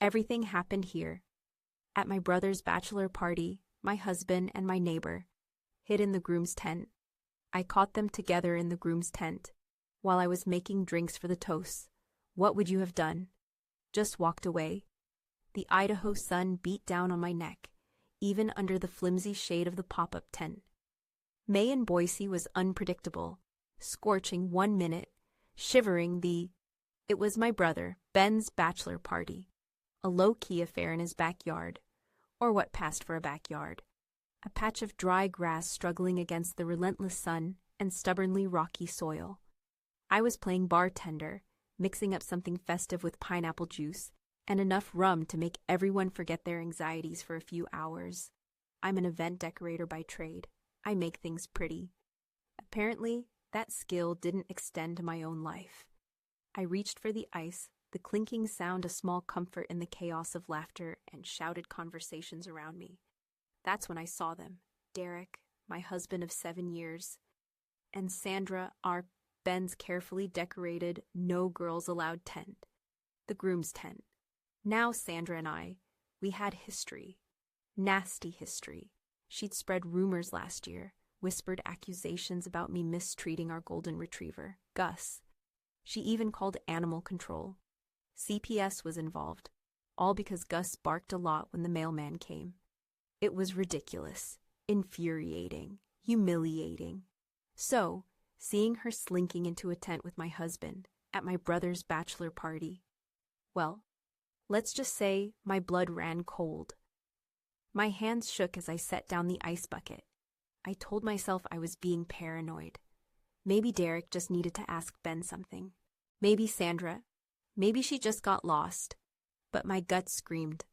Everything happened here. At my brother's bachelor party, my husband and my neighbor hid in the groom's tent. I caught them together in the groom's tent while I was making drinks for the toasts. What would you have done? Just walked away. The Idaho sun beat down on my neck, even under the flimsy shade of the pop-up tent. May in Boise was unpredictable, scorching 1 minute, shivering the... It was my brother, Ben's bachelor party, a low-key affair in his backyard, or what passed for a backyard, a patch of dry grass struggling against the relentless sun and stubbornly rocky soil. I was playing bartender, mixing up something festive with pineapple juice and enough rum to make everyone forget their anxieties for a few hours. I'm an event decorator by trade. I make things pretty. Apparently, that skill didn't extend to my own life. I reached for the ice, the clinking sound a small comfort in the chaos of laughter and shouted conversations around me. That's when I saw them. Derek, my husband of 7 years, and Sandra, our Ben's carefully decorated, no girls allowed tent. The groom's tent. Now Sandra and I, we had history. Nasty history. She'd spread rumors last year, whispered accusations about me mistreating our golden retriever, Gus. She even called animal control. CPS was involved, all because Gus barked a lot when the mailman came. It was ridiculous, infuriating, humiliating. So, seeing her slinking into a tent with my husband at my brother's bachelor party, well, let's just say my blood ran cold. My hands shook as I set down the ice bucket. I told myself I was being paranoid. Maybe Derek just needed to ask Ben something. Maybe Sandra. Maybe she just got lost. But my gut screamed.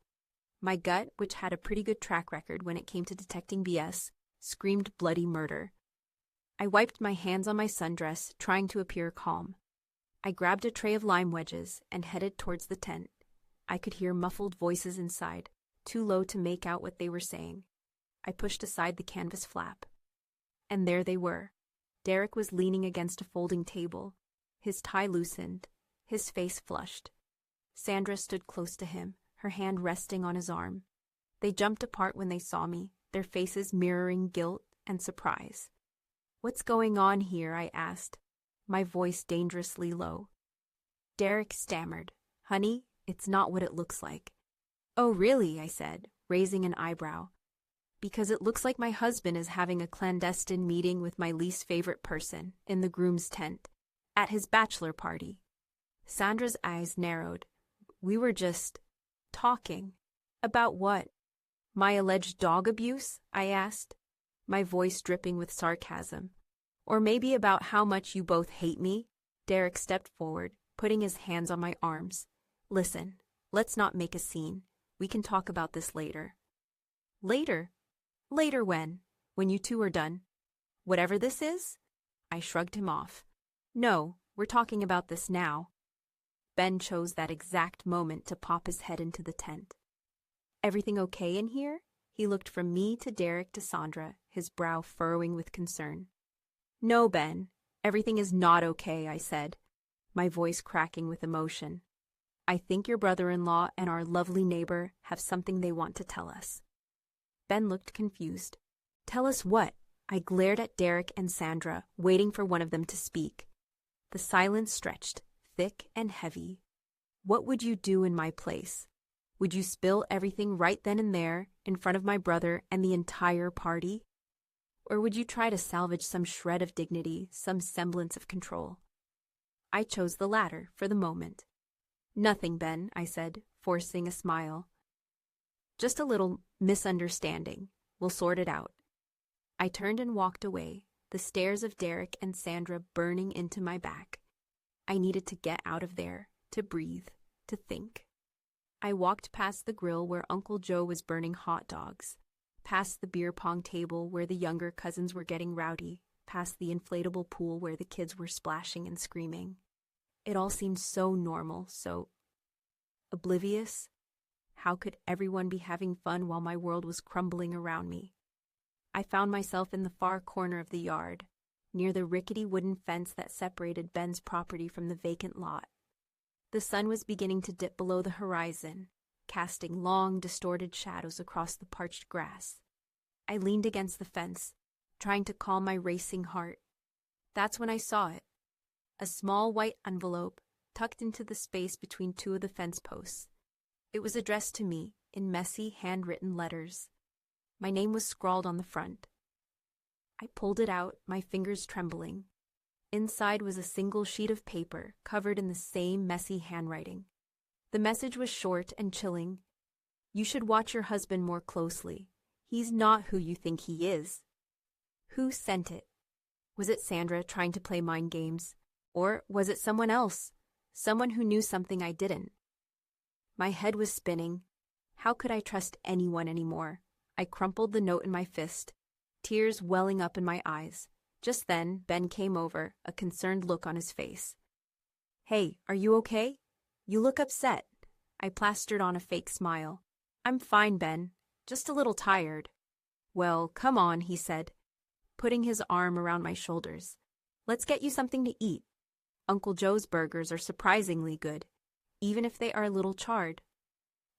My gut, which had a pretty good track record when it came to detecting BS, screamed bloody murder. I wiped my hands on my sundress, trying to appear calm. I grabbed a tray of lime wedges and headed towards the tent. I could hear muffled voices inside, too low to make out what they were saying. I pushed aside the canvas flap. And there they were. Derek was leaning against a folding table, his tie loosened, his face flushed. Sandra stood close to him, her hand resting on his arm. They jumped apart when they saw me, their faces mirroring guilt and surprise. "What's going on here?" I asked, my voice dangerously low. Derek stammered. "Honey, it's not what it looks like." "Oh, really?" I said, raising an eyebrow. "Because it looks like my husband is having a clandestine meeting with my least favorite person in the groom's tent, at his bachelor party." Sandra's eyes narrowed. "We were just talking." "About what?" "My alleged dog abuse?" I asked, my voice dripping with sarcasm. "Or maybe about how much you both hate me?" Derek stepped forward, putting his hands on my arms. "Listen, let's not make a scene. We can talk about this later." "Later? Later when? When you two are done? Whatever this is?" I shrugged him off. "No, we're talking about this now." Ben chose that exact moment to pop his head into the tent. "Everything okay in here?" He looked from me to Derek to Sandra, his brow furrowing with concern. "No, Ben, everything is not okay," I said, my voice cracking with emotion. "I think your brother-in-law and our lovely neighbor have something they want to tell us." Ben looked confused. "Tell us what?" I glared at Derek and Sandra, waiting for one of them to speak. The silence stretched, thick and heavy. "What would you do in my place? Would you spill everything right then and there, in front of my brother and the entire party? Or would you try to salvage some shred of dignity, some semblance of control?" I chose the latter for the moment. "Nothing, Ben," I said, forcing a smile. "Just a little misunderstanding. We'll sort it out." I turned and walked away, the stares of Derek and Sandra burning into my back. I needed to get out of there, to breathe, to think. I walked past the grill where Uncle Joe was burning hot dogs, past the beer pong table where the younger cousins were getting rowdy, past the inflatable pool where the kids were splashing and screaming. It all seemed so normal, so oblivious. How could everyone be having fun while my world was crumbling around me? I found myself in the far corner of the yard, near the rickety wooden fence that separated Ben's property from the vacant lot. The sun was beginning to dip below the horizon, casting long, distorted shadows across the parched grass. I leaned against the fence, trying to calm my racing heart. That's when I saw it. A small white envelope tucked into the space between two of the fence posts. It was addressed to me in messy, handwritten letters. My name was scrawled on the front. I pulled it out, my fingers trembling. Inside was a single sheet of paper covered in the same messy handwriting. The message was short and chilling. You should watch your husband more closely. He's not who you think he is. Who sent it? Was it Sandra trying to play mind games? Or was it someone else? Someone who knew something I didn't? My head was spinning. How could I trust anyone anymore? I crumpled the note in my fist, tears welling up in my eyes. Just then, Ben came over, a concerned look on his face. Hey, are you okay? You look upset. I plastered on a fake smile. I'm fine, Ben. Just a little tired. Well, come on, he said, putting his arm around my shoulders. Let's get you something to eat. Uncle Joe's burgers are surprisingly good, even if they are a little charred.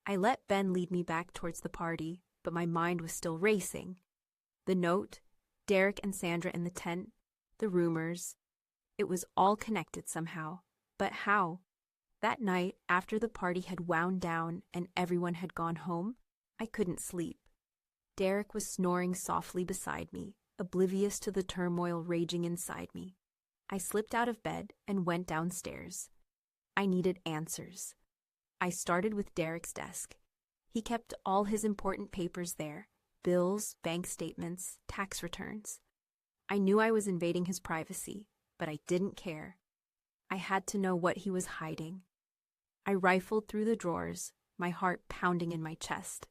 I let Ben lead me back towards the party, but my mind was still racing. The note, Derek and Sandra in the tent, the rumors. It was all connected somehow. But how? That night, after the party had wound down and everyone had gone home, I couldn't sleep. Derek was snoring softly beside me, oblivious to the turmoil raging inside me. I slipped out of bed and went downstairs. I needed answers. I started with Derek's desk. He kept all his important papers there, bills, bank statements, tax returns. I knew I was invading his privacy, but I didn't care. I had to know what he was hiding. I rifled through the drawers, my heart pounding in my chest.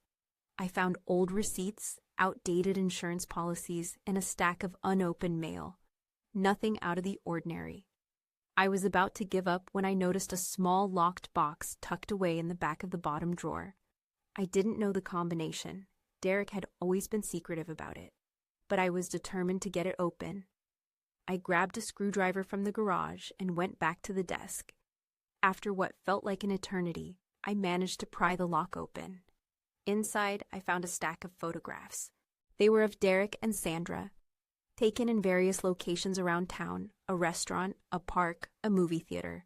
I found old receipts, outdated insurance policies, and a stack of unopened mail. Nothing out of the ordinary. I was about to give up when I noticed a small locked box tucked away in the back of the bottom drawer. I didn't know the combination. Derek had always been secretive about it, but I was determined to get it open. I grabbed a screwdriver from the garage and went back to the desk. After what felt like an eternity, I managed to pry the lock open. Inside, I found a stack of photographs. They were of Derek and Sandra, taken in various locations around town, a restaurant, a park, a movie theater.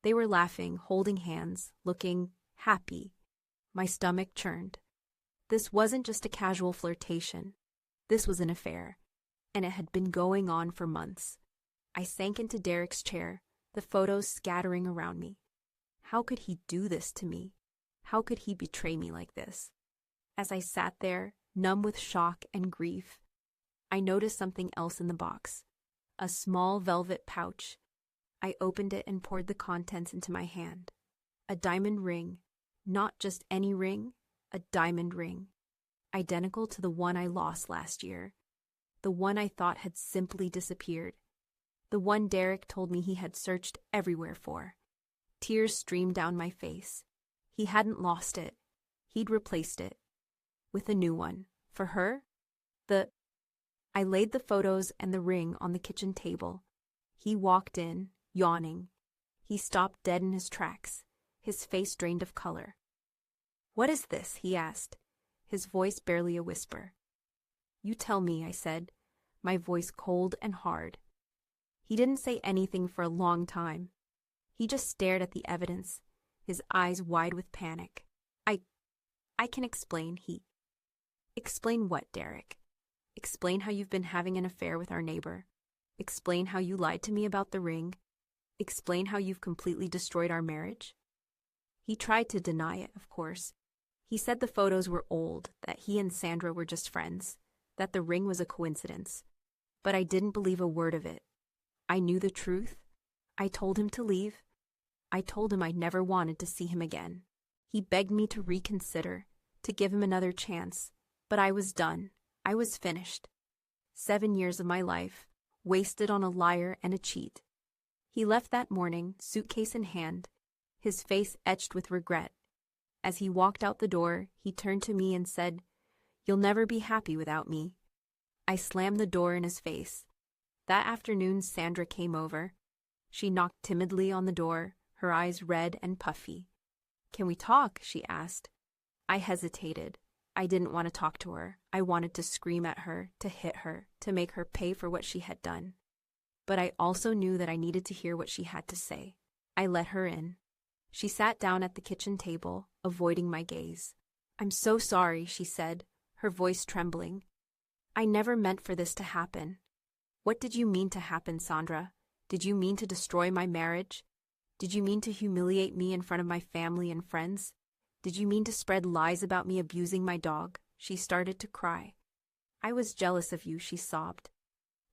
They were laughing, holding hands, looking happy. My stomach churned. This wasn't just a casual flirtation. This was an affair, and it had been going on for months. I sank into Derek's chair, the photos scattering around me. How could he do this to me? How could he betray me like this? As I sat there, numb with shock and grief, I noticed something else in the box. A small velvet pouch. I opened it and poured the contents into my hand. A diamond ring. Not just any ring, a diamond ring. Identical to the one I lost last year. The one I thought had simply disappeared. The one Derek told me he had searched everywhere for. Tears streamed down my face. He hadn't lost it. He'd replaced it. With a new one. For her? I laid the photos and the ring on the kitchen table. He walked in, yawning. He stopped dead in his tracks, his face drained of color. "What is this?" he asked, his voice barely a whisper. "You tell me," I said, my voice cold and hard. He didn't say anything for a long time. He just stared at the evidence, his eyes wide with panic. I can explain, Explain what, Derek? Explain how you've been having an affair with our neighbor. Explain how you lied to me about the ring. Explain how you've completely destroyed our marriage. He tried to deny it, of course. He said the photos were old, that he and Sandra were just friends, that the ring was a coincidence. But I didn't believe a word of it. I knew the truth. I told him to leave. I told him I never wanted to see him again. He begged me to reconsider, to give him another chance. But I was done. I was finished. 7 years of my life, wasted on a liar and a cheat. He left that morning, suitcase in hand, his face etched with regret. As he walked out the door, he turned to me and said, "You'll never be happy without me." I slammed the door in his face. That afternoon, Sandra came over. She knocked timidly on the door, her eyes red and puffy. "Can we talk?" she asked. I hesitated. I didn't want to talk to her. I wanted to scream at her, to hit her, to make her pay for what she had done. But I also knew that I needed to hear what she had to say. I let her in. She sat down at the kitchen table, avoiding my gaze. "I'm so sorry," she said, her voice trembling. "I never meant for this to happen." "What did you mean to happen, Sandra? Did you mean to destroy my marriage? Did you mean to humiliate me in front of my family and friends? Did you mean to spread lies about me abusing my dog?" She started to cry. "I was jealous of you," she sobbed.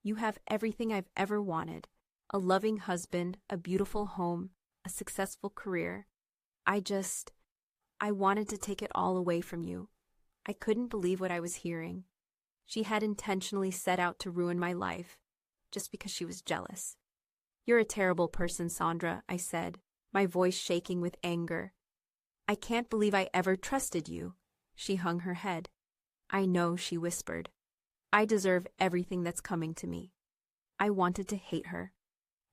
"You have everything I've ever wanted. A loving husband, a beautiful home, a successful career. I wanted to take it all away from you." I couldn't believe what I was hearing. She had intentionally set out to ruin my life, just because she was jealous. "You're a terrible person, Sandra," I said, my voice shaking with anger. "I can't believe I ever trusted you." She hung her head. "I know," she whispered. "I deserve everything that's coming to me." I wanted to hate her.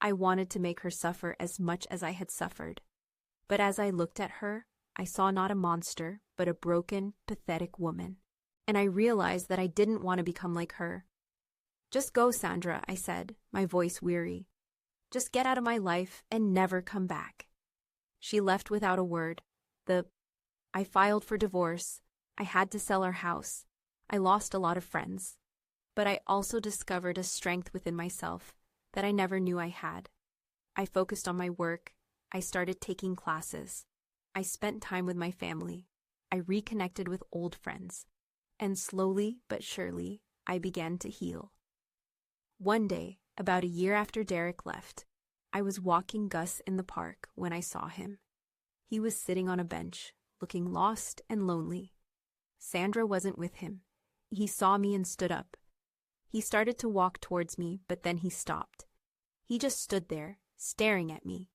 I wanted to make her suffer as much as I had suffered. But as I looked at her, I saw not a monster, but a broken, pathetic woman. And I realized that I didn't want to become like her. "Just go, Sandra," I said, my voice weary. "Just get out of my life and never come back." She left without a word. I filed for divorce. I had to sell our house. I lost a lot of friends. But I also discovered a strength within myself that I never knew I had. I focused on my work. I started taking classes. I spent time with my family. I reconnected with old friends. And slowly but surely, I began to heal. One day, about a year after Derek left, I was walking Gus in the park when I saw him. He was sitting on a bench, looking lost and lonely. Sandra wasn't with him. He saw me and stood up. He started to walk towards me, but then he stopped. He just stood there, staring at me,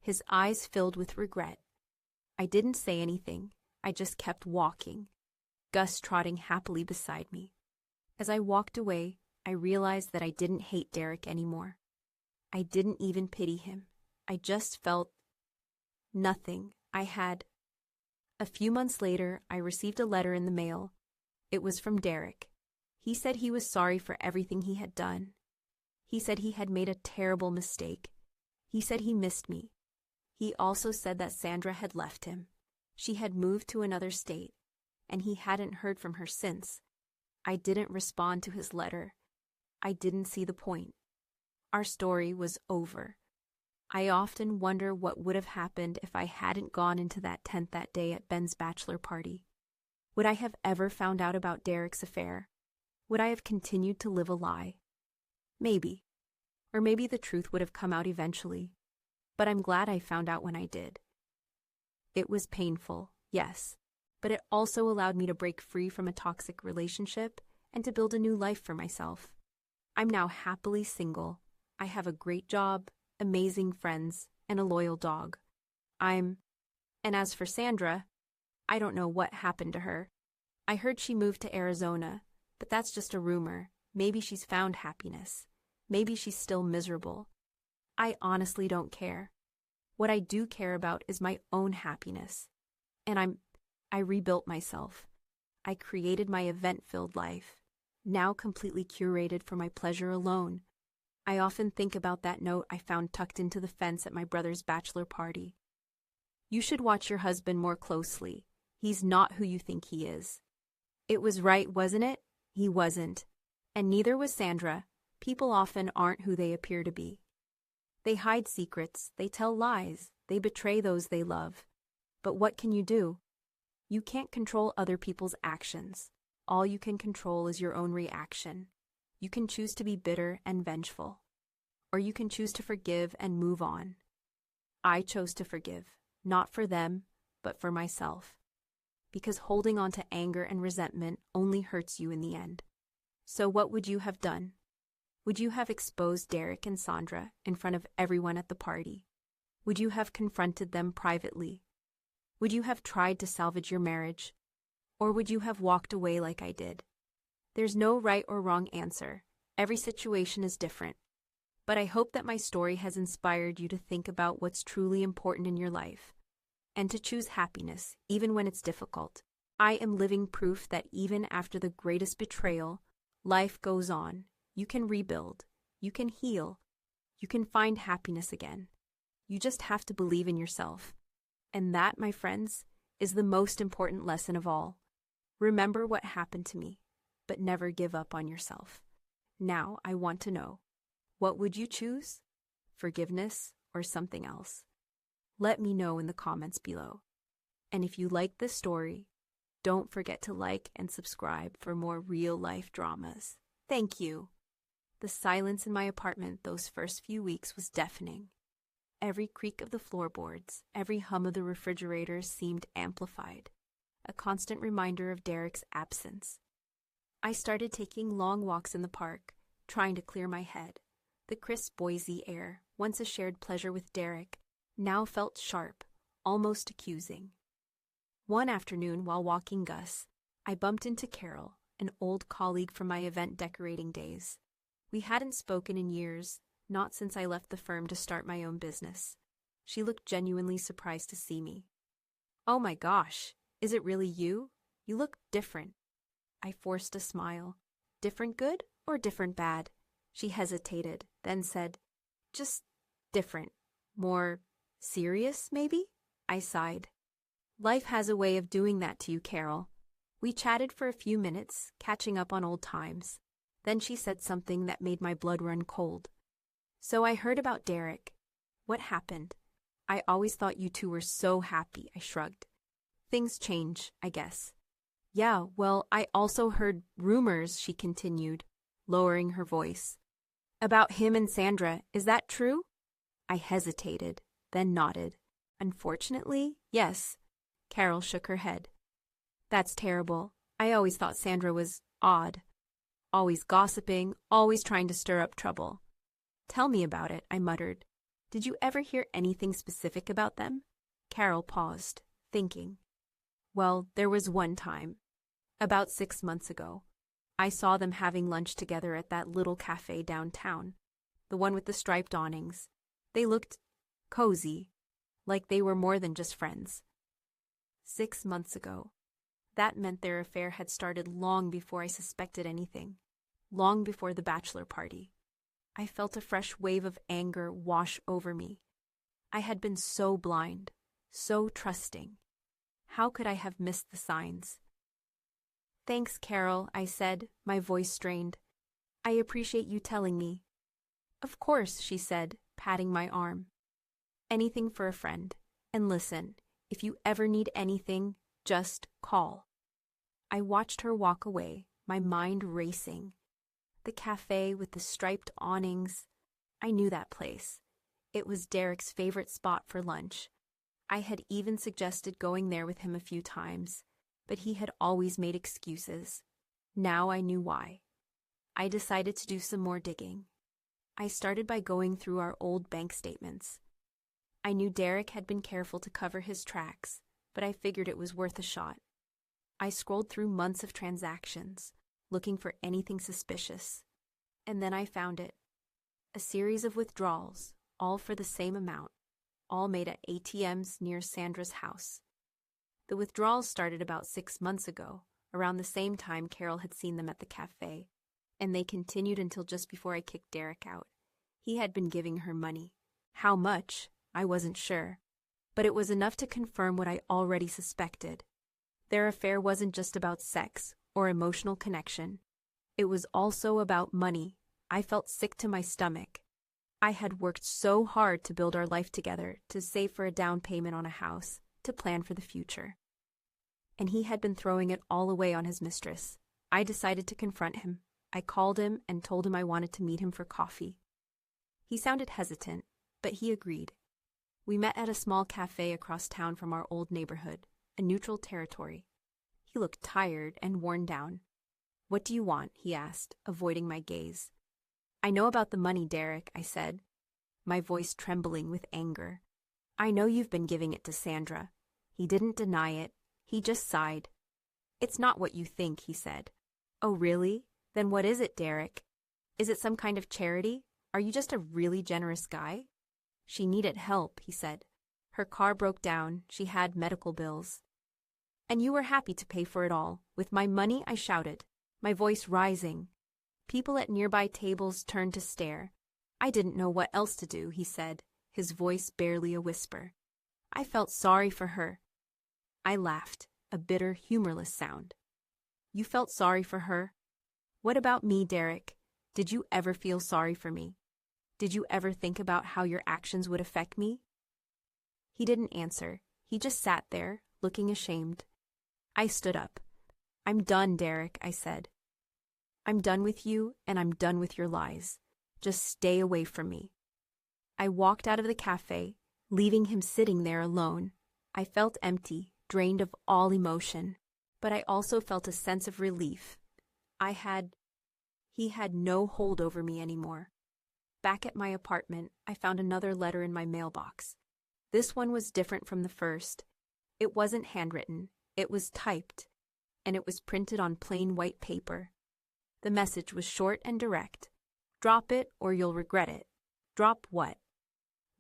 his eyes filled with regret. I didn't say anything. I just kept walking, Gus trotting happily beside me. As I walked away, I realized that I didn't hate Derek anymore. I didn't even pity him. I just felt nothing. A few months later, I received a letter in the mail. It was from Derek. He said he was sorry for everything he had done. He said he had made a terrible mistake. He said he missed me. He also said that Sandra had left him. She had moved to another state, and he hadn't heard from her since. I didn't respond to his letter. I didn't see the point. Our story was over. I often wonder what would have happened if I hadn't gone into that tent that day at Ben's bachelor party. Would I have ever found out about Derek's affair? Would I have continued to live a lie? Maybe. Or maybe the truth would have come out eventually. But I'm glad I found out when I did. It was painful, yes, but it also allowed me to break free from a toxic relationship and to build a new life for myself. I'm now happily single. I have a great job, amazing friends, and a loyal dog. And as for Sandra, I don't know what happened to her. I heard she moved to Arizona, but that's just a rumor. Maybe she's found happiness. Maybe she's still miserable. I honestly don't care. What I do care about is my own happiness. And I rebuilt myself. I created my event-filled life, now completely curated for my pleasure alone. I often think about that note I found tucked into the fence at my brother's bachelor party. "You should watch your husband more closely. He's not who you think he is." It was right, wasn't it? He wasn't. And neither was Sandra. People often aren't who they appear to be. They hide secrets, they tell lies, they betray those they love. But what can you do? You can't control other people's actions. All you can control is your own reaction. You can choose to be bitter and vengeful, or you can choose to forgive and move on. I chose to forgive, not for them, but for myself. Because holding on to anger and resentment only hurts you in the end. So what would you have done? Would you have exposed Derek and Sandra in front of everyone at the party? Would you have confronted them privately? Would you have tried to salvage your marriage? Or would you have walked away like I did? There's no right or wrong answer. Every situation is different. But I hope that my story has inspired you to think about what's truly important in your life. and to choose happiness even when it's difficult. I am living proof that even after the greatest betrayal, life goes on. You can rebuild, you can heal, you can find happiness again. You just have to believe in yourself. And that, my friends, is the most important lesson of all. Remember what happened to me, but never give up on yourself. Now I want to know, what would you choose? Forgiveness or something else? Let me know in the comments below. And if you like this story, don't forget to like and subscribe for more real-life dramas. Thank you. The silence in my apartment those first few weeks was deafening. Every creak of the floorboards, every hum of the refrigerator seemed amplified, a constant reminder of Derek's absence. I started taking long walks in the park, trying to clear my head. The crisp Boise air, once a shared pleasure with Derek, now felt sharp, almost accusing. One afternoon, while walking Gus, I bumped into Carol, an old colleague from my event decorating days. We hadn't spoken in years, not since I left the firm to start my own business. She looked genuinely surprised to see me. "Oh my gosh, is it really you? You look different." I forced a smile. "Different good or different bad?" She hesitated, then said, "Just different. More serious, maybe?" I sighed. "Life has a way of doing that to you, Carol." We chatted for a few minutes, catching up on old times. Then she said something that made my blood run cold. "So I heard about Derek. What happened? I always thought you two were so happy," I shrugged. "Things change, I guess." "Yeah, well, I also heard rumors," she continued, lowering her voice. "About him and Sandra, is that true?" I hesitated, then nodded. "Unfortunately, yes." Carol shook her head. "That's terrible. I always thought Sandra was odd. Always gossiping, always trying to stir up trouble." "Tell me about it," I muttered. "Did you ever hear anything specific about them?" Carol paused, thinking. "Well, there was one time, about 6 months ago. I saw them having lunch together at that little cafe downtown, the one with the striped awnings. They looked cozy, like they were more than just friends." 6 months ago. That meant their affair had started long before I suspected anything, long before the bachelor party. I felt a fresh wave of anger wash over me. I had been so blind, so trusting. How could I have missed the signs? "Thanks, Carol," I said, my voice strained. "I appreciate you telling me." "Of course," she said, patting my arm. "Anything for a friend. And listen, if you ever need anything, just call." I watched her walk away, my mind racing. The cafe with the striped awnings. I knew that place. It was Derek's favorite spot for lunch. I had even suggested going there with him a few times, but he had always made excuses. Now I knew why. I decided to do some more digging. I started by going through our old bank statements. I knew Derek had been careful to cover his tracks, but I figured it was worth a shot. I scrolled through months of transactions, looking for anything suspicious. And then I found it. A series of withdrawals, all for the same amount, all made at ATMs near Sandra's house. The withdrawals started about 6 months ago, around the same time Carol had seen them at the cafe, and they continued until just before I kicked Derek out. He had been giving her money. How much? I wasn't sure. But it was enough to confirm what I already suspected. Their affair wasn't just about sex or emotional connection. It was also about money. I felt sick to my stomach. I had worked so hard to build our life together, to save for a down payment on a house, to plan for the future. And he had been throwing it all away on his mistress. I decided to confront him. I called him and told him I wanted to meet him for coffee. He sounded hesitant, but he agreed. We met at a small cafe across town from our old neighborhood, a neutral territory. He looked tired and worn down. "What do you want?" he asked, avoiding my gaze. "I know about the money, Derek," I said, my voice trembling with anger. "I know you've been giving it to Sandra." He didn't deny it. He just sighed. "It's not what you think," he said. "Oh, really? Then what is it, Derek? Is it some kind of charity? Are you just a really generous guy?" "She needed help," he said. Her car broke down, she had medical bills. And you were happy to pay for it all. With my money, I shouted, my voice rising. People at nearby tables turned to stare. I didn't know what else to do, he said, his voice barely a whisper. I felt sorry for her. I laughed, a bitter, humorless sound. You felt sorry for her? What about me, Derek? Did you ever feel sorry for me? Did you ever think about how your actions would affect me? He didn't answer. He just sat there, looking ashamed. I stood up. I'm done, Derek, I said. I'm done with you, and I'm done with your lies. Just stay away from me. I walked out of the cafe, leaving him sitting there alone. I felt empty, drained of all emotion, but I also felt a sense of relief. He had no hold over me anymore. Back at my apartment, I found another letter in my mailbox. This one was different from the first. It wasn't handwritten, it was typed, and it was printed on plain white paper. The message was short and direct. Drop it or you'll regret it. Drop what?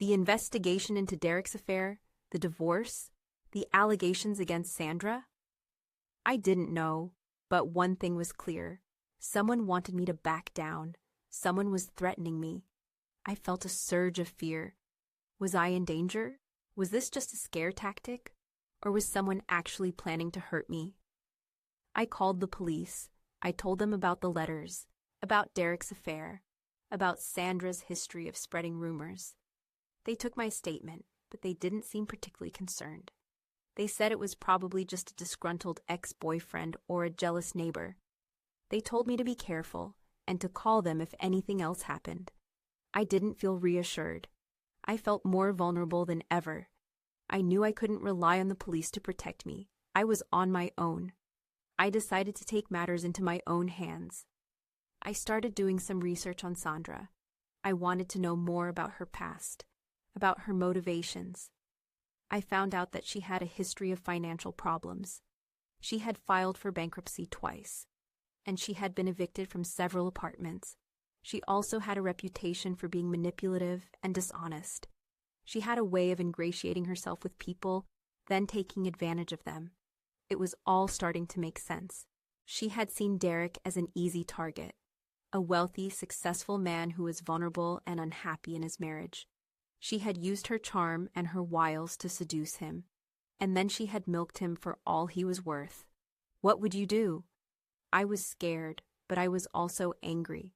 The investigation into Derek's affair, the divorce, the allegations against Sandra? I didn't know, but one thing was clear. Someone wanted me to back down. Someone was threatening me. I felt a surge of fear. Was I in danger? Was this just a scare tactic? Or was someone actually planning to hurt me? I called the police. I told them about the letters, about Derek's affair, about Sandra's history of spreading rumors. They took my statement, but they didn't seem particularly concerned. They said it was probably just a disgruntled ex-boyfriend or a jealous neighbor. They told me to be careful and to call them if anything else happened. I didn't feel reassured. I felt more vulnerable than ever. I knew I couldn't rely on the police to protect me. I was on my own. I decided to take matters into my own hands. I started doing some research on Sandra. I wanted to know more about her past, about her motivations. I found out that she had a history of financial problems. She had filed for bankruptcy twice, and she had been evicted from several apartments. She also had a reputation for being manipulative and dishonest. She had a way of ingratiating herself with people, then taking advantage of them. It was all starting to make sense. She had seen Derek as an easy target, a wealthy, successful man who was vulnerable and unhappy in his marriage. She had used her charm and her wiles to seduce him, and then she had milked him for all he was worth. What would you do? I was scared, but I was also angry.